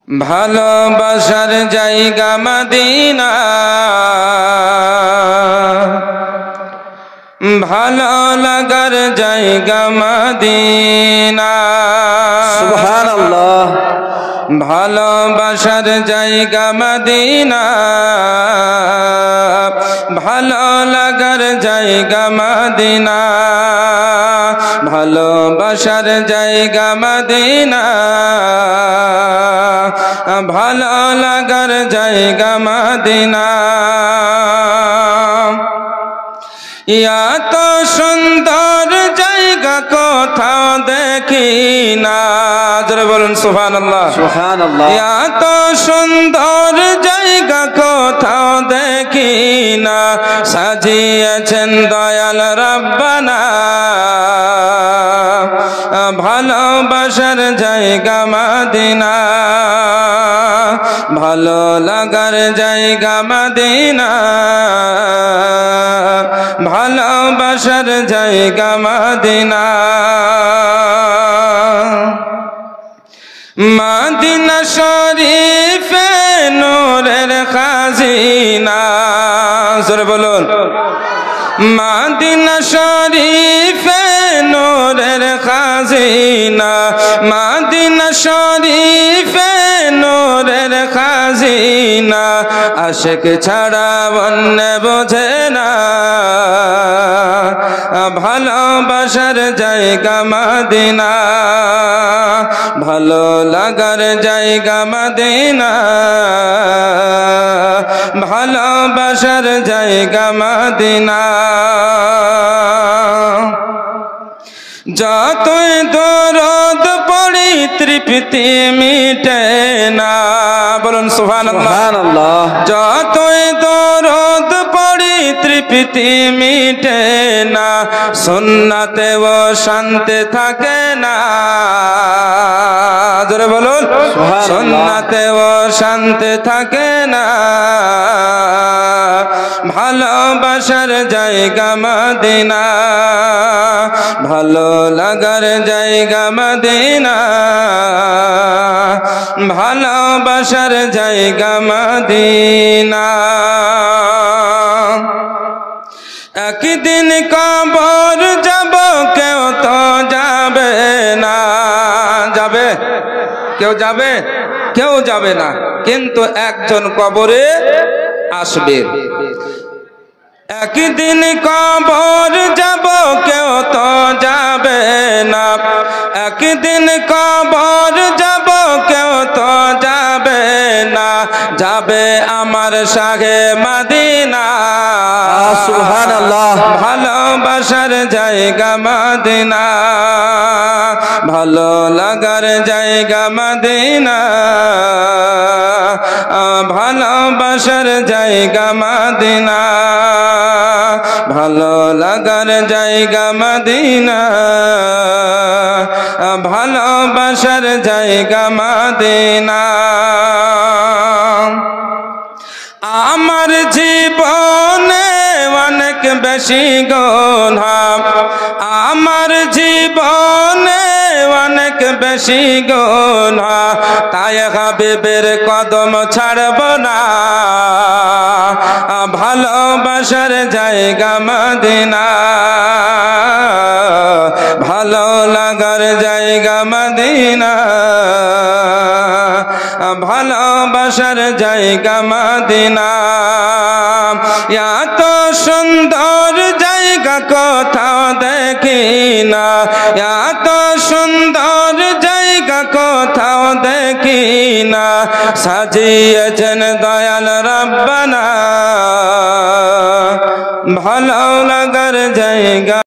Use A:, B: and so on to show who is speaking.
A: ভালোবাসার জায়গা মদিনা, ভালো লাগার জায়গা মদিনা।
B: সুবহানাল্লাহ।
A: ভালোবাসার জায়গা মদিনা, ভালো লাগার জায়গা মদিনা। ভালোবাসার জায়গা মদিনা, ভালো লাগার জায়গা মদিনা। এত সুন্দর জায়গা কোথাও দেখি না, জোরে বলুন সুবহানাল্লাহ।
B: সুবহানাল্লাহ।
A: এত সুন্দর জায়গা কোথাও দেখি না, সাজিয়েছেন দয়াল রব্বানা। ভালোবাসার জায়গা মদিনা, ভালো লাগার জায়গা মদিনা। ভালোবাসার জায়গা মদিনা। মদিনা শরীফে নূরের খাজিনা, জোরে বলুন। মদিনা শরীফে নূরের খাজিনা, মদিনা শরীফে নূরের খাজিনা। আশিক ছাড়া অন্য বোঝে না, ভালোবাসার জায়গা মদিনা। ভালো লাগার জায়গা মদিনা, ভালোবাসার জায়গা মদিনা। যতই দরদ পড়ি তৃপ্তি মিটে না, বলুন সুবহানাল্লাহ। যতই দরদ পড়ি তৃপ্তি মিটে না, সুন্নাতে ও শান্তি থাকে না, জোরে বলুন। সুন্নাতে ও শান্তি থাকে না, ভালোবাসার জায়গা মদিনা। ভালো লাগার জায়গা মদিনা, ভালোবাসার জায়গা মদিনা। একদিন কবর যাব, কেউ তো যাবে না। যাবে? কেউ যাবে? কেউ যাবে না, কিন্তু একজন কবরে আসবে। একদিন কবর যাব, কেউ তো যাবে না। একদিন কবর যাব, কেউ তো যাবে না। যাবে আমার শাহে মদিনা।
B: সুবহানাল্লাহ।
A: ভালোবাসার জায়গা মদিনা, ভালো লাগার জায়গা মদিনা। ভালোবাসার জায়গা মদিনা, ভালো লাগার জায়গা মদিনা। ভালোবাসার জায়গা মদিনা। আমার জীবনে অনেক বেশি গুনাহ, আমার জীবনে অনেক বেশি গুনাহ, তাই হাবিবের কদম ছাড়ব না। ভালোবাসার জায়গা মদিনা, ভালো লাগার জায়গা মদিনা। ভালোবাসার জায়গা মদিনা। এত সুন্দর জায়গা কোথাও দেখি না, এত সুন্দর জায়গা কোথাও দেখি না, সাজিয়েছেন দয়াল রব্বানা। ভালো লাগার জায়গা